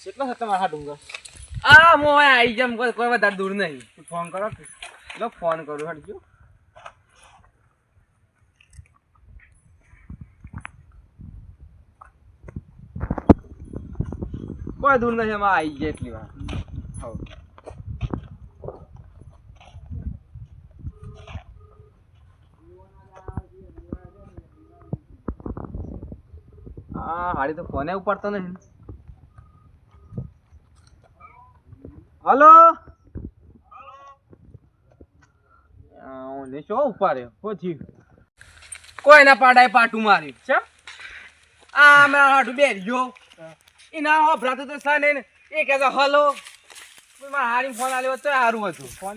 કેટલો છે તમારા ડુંગર? આ મો આવી જમ કોઈ વધારે દૂર નહીં. ફોન કરો લો ફોન કરું હટજો. કોઈ દૂર નહીં, એમાં આવી જાય એટલી વાર. હા હાડી તો ફોને ઉપાડતો નહીં. હલો ને શું ઉપાડ્યો? પછી કોઈ ના પાડાય પાટું માર્યું છે. આ મેં હાડું બેર્યો એના હોભરાતું તો સા નહીં ને. એ કહેતો હલો, મારા હાડી ફોન આલ્યો તો સારું હતું. ફોન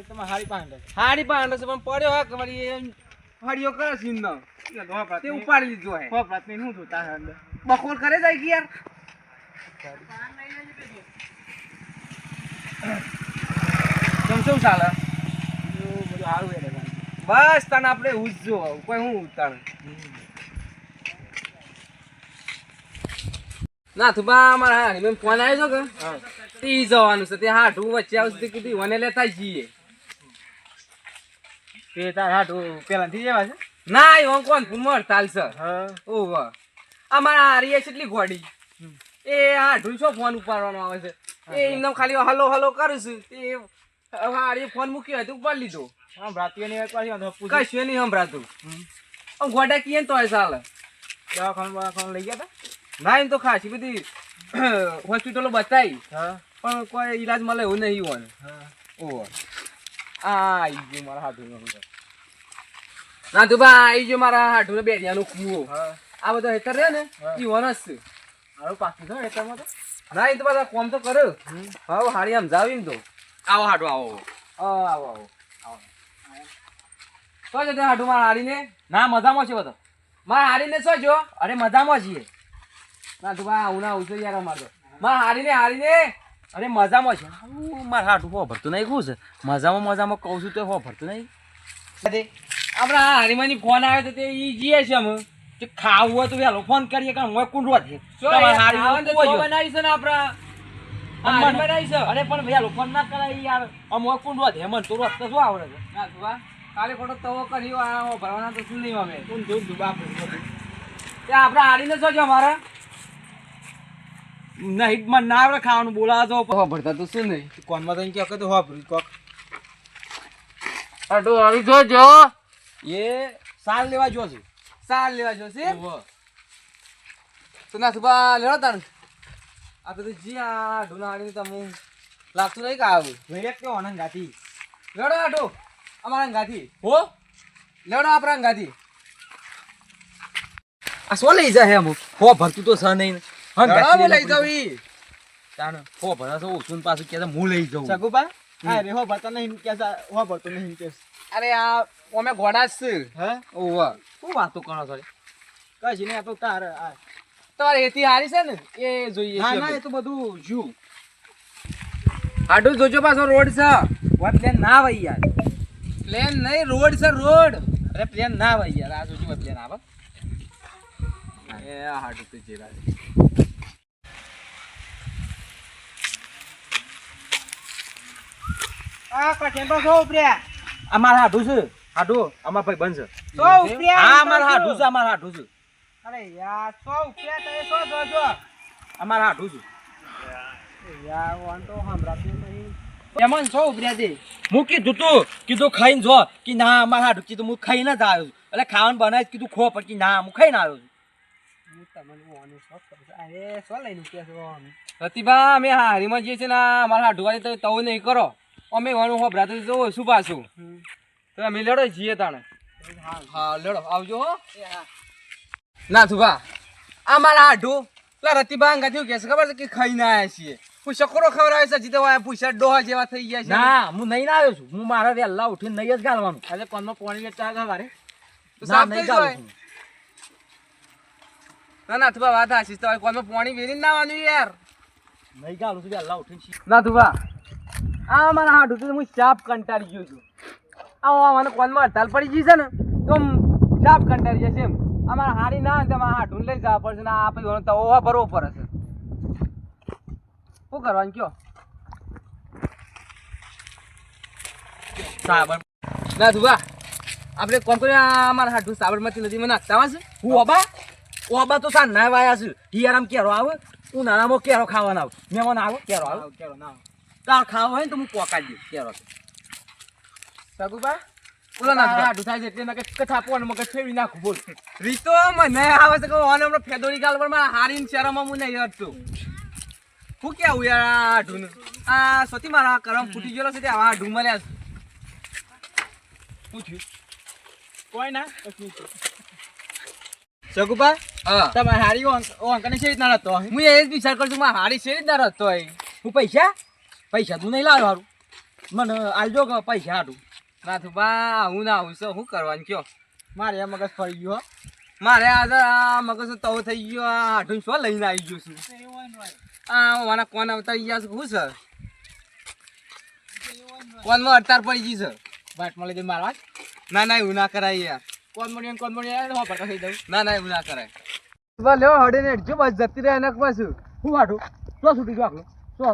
તમારે હારી પાંડ હાડી પાંડો છે પણ પડ્યો હા વળી હળિયો કરે સીન નો તે ઉપાડી લીધો હે. રાતની શું જોતા હે અંદર? બકોર કરે જાય કે યાર. કેમ શું ચાલે? બધું સારું હે. બસ તને આપણે ઉજજો કોઈ હું ઉતાર ના તું બા મારા હાડી ફોન આવ્યો કે તે જવાનું છે. તે હાડું વચ્ચે આવશે કીધું મને લેતા જઈએ. તે તાર હાટું પેલાથી જેવા છે? ના એવો કોણ ફૂમર ચાલશે. હા ઓહ અમારા હારી કેટલી ઘોડી એ હાડું શું ફોન ઉપાડવાનો આવે છે. એ એમને ખાલી હલો હલો કરું છું. તે હારી ફોન મૂક્યો હતો ઉપાડી લીધો. હા ભ્રાતીઓની એક વાર કશું નહીં સંભળાતું. ગોડા કીએ ને તો ચાલે. દવાખાનું લઈ ગયા ના એમ તો ખાસી બધી હોસ્પિટલો બતાવી હતા? પણ કોઈ ઈલાજ મળે એવું નહીં હોય. ઓહ આવી ગયું મારા હાથું. ના તું બા આવી ગયો મારા હાથું બેરિયાનો કૂવો. આ બધો હેતર રહ્યો ને એ વન જ છે. હારું પાકી છે હેતરમાં તો? ના એ તો બધા કોમ તો કરે. હા હાડી આમ જાવી તો આવો હાડું આવો આવો આવો તો જતો હાડું મારા હાડીને. ના મજામાં છે બધો. મારા હાડીને શું જો? અરે મજામાં છીએ. ના તું બા આવું ના આવું છે યાર અમારે તો. મારા હાડીને અરે મજામાં છે. મારા હાટું હો ભરતું નહીં. શું છે મજામાં કહું છું તો હો ભરતું નહીં. આપણા હારીમાંની ફોન આવ્યો તો તે ઈ જીએ છે અમે કે ખાવું હોય તો વહેલો ફોન કરીએ કારણ હું કુંડવા છે. બનાવી છે ને આપડા બનાવી છે. અરે પણ વહેલો ફોન ના કરાય યાર. અમે કુંડવા છે મને તો રસ્તો શું આવડે છે? ના તું બા કાલે ખોટો તવો કર્યો આ ભરવાના તો શું નહીં અમે ત્યાં આપડા હારીને શું છે અમારા નહીં મને ના આવડે ખાવાનું બોલાવા તો ભરતા તો શું નહીં. કોનમાં તો કે તો હોભરી કોક અડો હારી જોજો એ સાલ લેવા જો છે. સાલ લેવા જોશે તો ના સુબા લેવા તાણ. આ તો જી આ ઢોલા હાડી તમે લાગતું નહીં કે આવું વેરેક કે ઓનંગ ગાતી લેડો આટો અમારા ગાથી હો લેડો આપણા ગાથી. આ સો લઈ જાય અમુક હો ભરતું તો સહ નહીં. લેડો લઈ જાવ ઈ તાણ હો ભરા તો ઓછું પાછું કે હું લઈ જાઉં. સગુબા હા રે હો ભરતા નહીં કે હો ભરતો નહીં કે. અરે આ અમે ઘોડા જ છે. હે ઓવા શું વાતો કરો છો? કઈ નહીં આ તો તાર તમારે એથી હારી છે ને એ જોઈએ ના છે ના અમે. એ તો બધું જુ હાડું જોજો પાછો રોડ છે. વાત પ્લેન ના ભાઈ યાર. પ્લેન નહીં રોડ છે રોડ. અરે પ્લેન ના ભાઈ યાર. આ જોજો પ્લેન આવે એ હાડું તો જેરા આ કઠેન તો સો ઉપર્યા. અમાર હાડું છે. હાડું અમાર ભાઈ બનશે. સો ઉપર્યા હા અમાર હાડું છે. અમાર હાડું છે. અરે યાર સો ઉપર્યા તો એ સો જોજો અમાર હાડું છે. યાર વન તો સંભળાતું નહીં. એમાં સો ઉપર્યા છે. હું કીધું ખાઈને જો કે ના અમાર હાડું કીધું હું ખાઈને જ આવ્યો છું. એટલે ખાવાનું બનાવી કીધું ખો પણ ના હું ખાઈને આવ્યો છું. હું તમને ઓને શોખ કરું છું. અરે સો લઈને ઉઠ્યા છો રતિબા અમે હારીમાં જઈએ છે ને અમારા હાડુવાળી તો તવું નહીં કરો. અમે વાનું હોભરાતું જો શું પાછું તો અમે લડો જઈએ તાણે. હા લડો આવજો હો. ના થુભા આ મારા હાડું પેલા રતિબા અંગાથી કે છે ખબર છે કે ખાઈને આવ્યા છીએ. પૂછો ખરો ખબર આવે છે જીતો પૂછા ડોહા જેવા થઈ ગયા છે. ના હું નહીં આવ્યો છું. હું મારા વહેલા ઉઠીને નહીં જ ગાલવાનું. અરે કોનમાં પાણી લેતા હતા મારે તો ના સાફ નહીં થઈ ગાલું જાય. છું. ના થુભા વાત હાચી તમારે કોનમાં પાણી વેરીને નાવાનું યાર. નહીં ગાલું છું વહેલા ઉઠીને. ના થુભા આ મારા હાડું તો હું સાપ કંટાળી ગયો છું. આ મને કોનમાં હડતાલ પડી ગઈ છે ને તો સાપ કંટાળી જશે એમ. અમારે હારી ના હોય તો મારા હાડું લઈ જવા પડશે ને આ પછી તવો ભરવો પડે છે. શું કરવાનું કયો સાબર ના ધુવા આપણે કોણ કરી અમારા હાડું સાબરમતી નદીમાં નાખતા આવશે હું ઓબા તો સાન ના વાયા છે હિયારામ કેરો આવે ઉનાળામાં કેરો ખાવાના આવે મહેમાન આવો કેરો આવે કેરો ના તાર ખાવા હોય ને તો હું પોકાડી દઉં કેરો સગુબા બોલો ના હાડું થાય છે એટલે મેં કથા આપવાનું મગજ ફેરવી નાખું બોલ રીતો મને આવે છે કે ઓને હમણાં ફેદોડી ગાલ પર મારા હારીને શેરોમાં હું નહીં હટતું શું કેવું યાર આ હાડું આ સતી મારા કરમ ફૂટી ગયેલો છે તે આવા હાડું મળ્યા છે પૂછ્યું કોઈ ના સગુબા હા તમારે હારી અંકને છે રીતના રહેતો હું એ જ વિચાર કરું છું મારા હારી છે રીતના રહેતો હોય હું પૈસા તું નહીં લાવ્યો હારું મને આલજો કે પૈસા હાટું ના તું બા હું ના આવું છું શું કરવાનું કયો મારે આ મગજ ફરી ગયો મારે આજે આ મગજ તવો થઈ ગયો આ હાડું શું લઈને આવી ગયો છું આ મારા કોણ આવતા ગયા છે શું સર કોનમાં અડતાર પડી ગઈ છે વાટમાં લઈ જઈને મારવા ના એવું ના કરાય યાર કોણ મળી હો પટા થઈ દઉં ના એવું ના કરાય લેવો હડે ને જો બસ જતી રહે એના પાછું હું વાટું તો છૂટી ગયો આખલો તો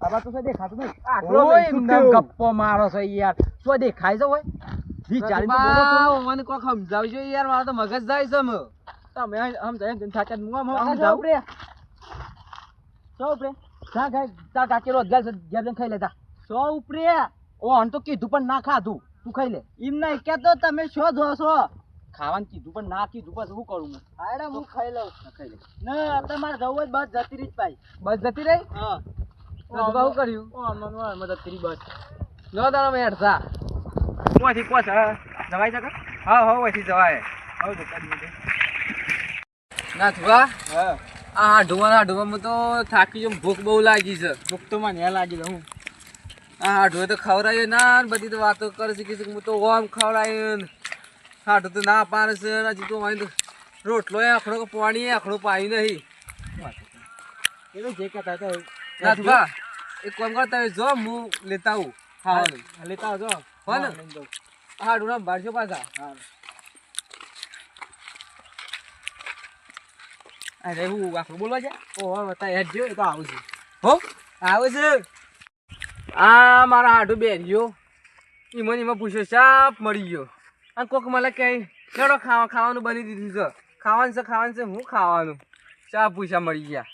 આવા તો દેખાતું નહીં ઓય આખલો ગપ્પો મારો છે યાર તો દેખાય છે હોય વિચારી મને કોઈ સમજાવજો યાર મારો તો મગજ જાય છે તમે સમજાય ને થાચા મુવા સમજાવ સમજાવ સો ઉપરે જા ગાય તા કાચેલો અધગાલ છે ઘેર જઈને ખાઈ લેતા સો ઉપરે ઓ અન તો કીધું પણ ના ખાધું તું ખાઈ લે એમ નહીં કેતો તમે શું જો છો ખાવાનું કીધું પણ ના કીધું પણ શું કરું હું આડા હું ખાઈ લઉં ખાઈ લે ના તમારે જવું જ બસ જતી રહી ભાઈ બસ જતી રહી હા બહુ કર્યું મદદ કરી બસ નો તારા મેં હેડતા કોથી કોસ જવાય શકે હા વહીથી જવાય હવે તો કરી દે ના થુવા હા આ હાડુમાં તો થાકી જો ભૂખ બહુ લાગી છે ભૂખ તો મને લાગી હું આ હાડુએ તો ખવડાવ્યો ના ને બધી તો વાતો કરે છે કે હું તો ઓમ ખવડાવ્યો ને હાડું તો ના પાડે છે ને હજી તો અહીં તો રોટલો આખડો કે પાણી આખડો પાયું નહીં એ તો જે કહેતા હતા ના થુવા એક કામ કરતા જો હું લેતા આવું ખાવાનું લેતા આવજો હો ને હાડું ના બારજો પાછા હા અરે હું આખડું બોલવા છે ઓ બતા હેડ જો એ તો આવું છે હો આવે છે આ મારા હાડું બેર્યો એમાં પૂછ્યો સાપ મરી ગયો અને કોક મને કહે ચડો ખાવાનું બની દીધું છે ખાવાનું છે હું ખાવાનું સાપ પૂછ્યા મરી ગયા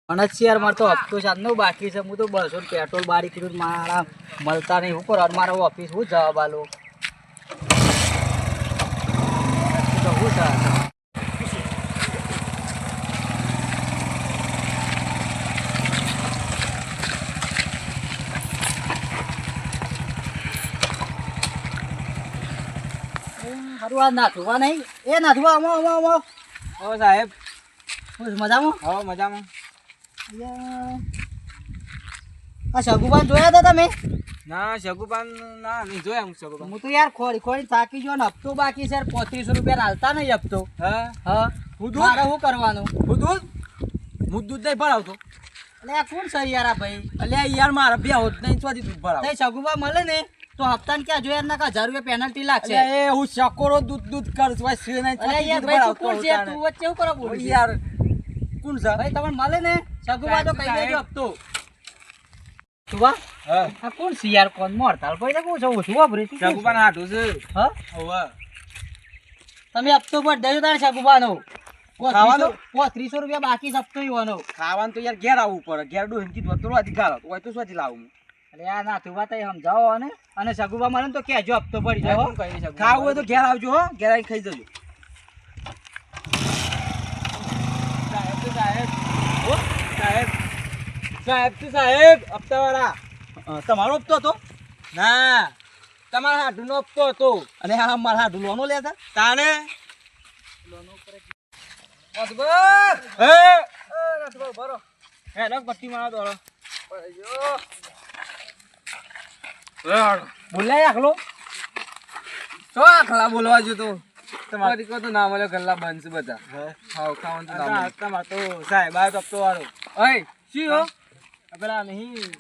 અને શેર મારે તો હપ્તો સાતનો બાકી છે હું તો 200 પેટ્રોલ બારી કર્યું મારા મળતા નહીં હું કરો મારો ઓફિસ હું જવાબ આલો હું છે હારું આ નાથવા નહીં એ નાથવા આવો ઓ સાહેબ મજામાં હો મજામાં આ સગુબાન જોયા હતા તમે ના શગુપાન ના નહીં જોયા હું શગુપાન હું તો યાર ખોરી થાકી ગયો ને હપ્તો બાકી છે 3500 રૂપિયા હાલતા નહીં હપ્તો હા હા મારે શું કરવાનું હું દૂધ નહીં ભરાવતો એટલે આ કોણ છે યાર આ ભાઈ એટલે યાર મારા બે હોત નહીં ચોથી દૂધ ભરાવ નહીં સગુબા મળે ને તો હપ્તાને ક્યાં જોયા ના 1000 રૂપિયા પેનલ્ટી લાગશે એ હું શકોરો દૂધ કર ભાઈ સે નહીં અરે યાર ભાઈ તું કોણ છે તું વચ્ચે શું કરો બોલ યાર કોણ છે ભાઈ તમને મળે ને સગુબા તો કહી દેજો હપ્તો સુવા હા આ કોણ છે યાર કોણ મોરતાલ પૈસા કોણ છે ઓછું વાપરે છે શગુપાન હાટું છે હા હોવે તમે હપ્તો પર દેજો તારે સગુબાનો ખાવાનો 3500 રૂપિયા બાકી હપ્તો ઈવાનો ખાવાનું તો યાર ઘેર આવવું પડે ઘેર ડોહીને કીધું તો અધિકાર હતો હોય તો શું લાવું અરે આ ના તું વાત સમજાવો અને સગુબા મને તો કેજો હપ્તો પડી જાવ ખાવું હોય તો ઘેર આવજો હો ઘેર આવીને ખાઈ જજો સાહેબ હપ્તાવાળા તમારો હપ્તો હતો ના તમારા હાડુનો હપ્તો હતો અને આ મારા હાડું લોનો લેતા તાને પટ્ટી મારો દોડો બોલાય આખલો તો આખલા બોલવા જો તો તમારી કહો તો ના મળે ગલ્લા બંધ છે બધા હા ખાવાનું તો તમારે તો સાહેબ આ હપ્તો વાળો ઓય શી હો પેલા નહીં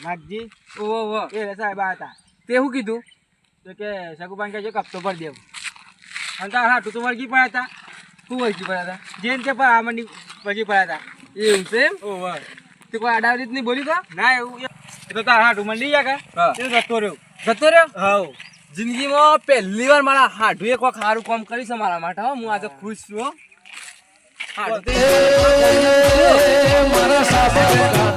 નાગજી ઓહો એ સાહેબ હતા તે શું કીધું તો કે સગુબાન કે કપતો ભરી દેવું અને તાર હાટું તો વળગી પડ્યા હતા શું વળગી પડ્યા હતા જેમ કે પણ આમની વળગી પડ્યા હતા એવું છે એમ ઓહો તે કોઈ આડા રીત નહીં બોલી કા ના એવું એ તો તાર હાટું મંડી ગયા હા. કે જતો રહ્યો જતો રહ્યો હાઉ જિંદગીમાં પહેલી વાર મારા હાડું એક વખત સારું કામ કરીશ મારા માટે હો હું આજે ખુશ છું હો. હાડું તો મારા સાબર કાકા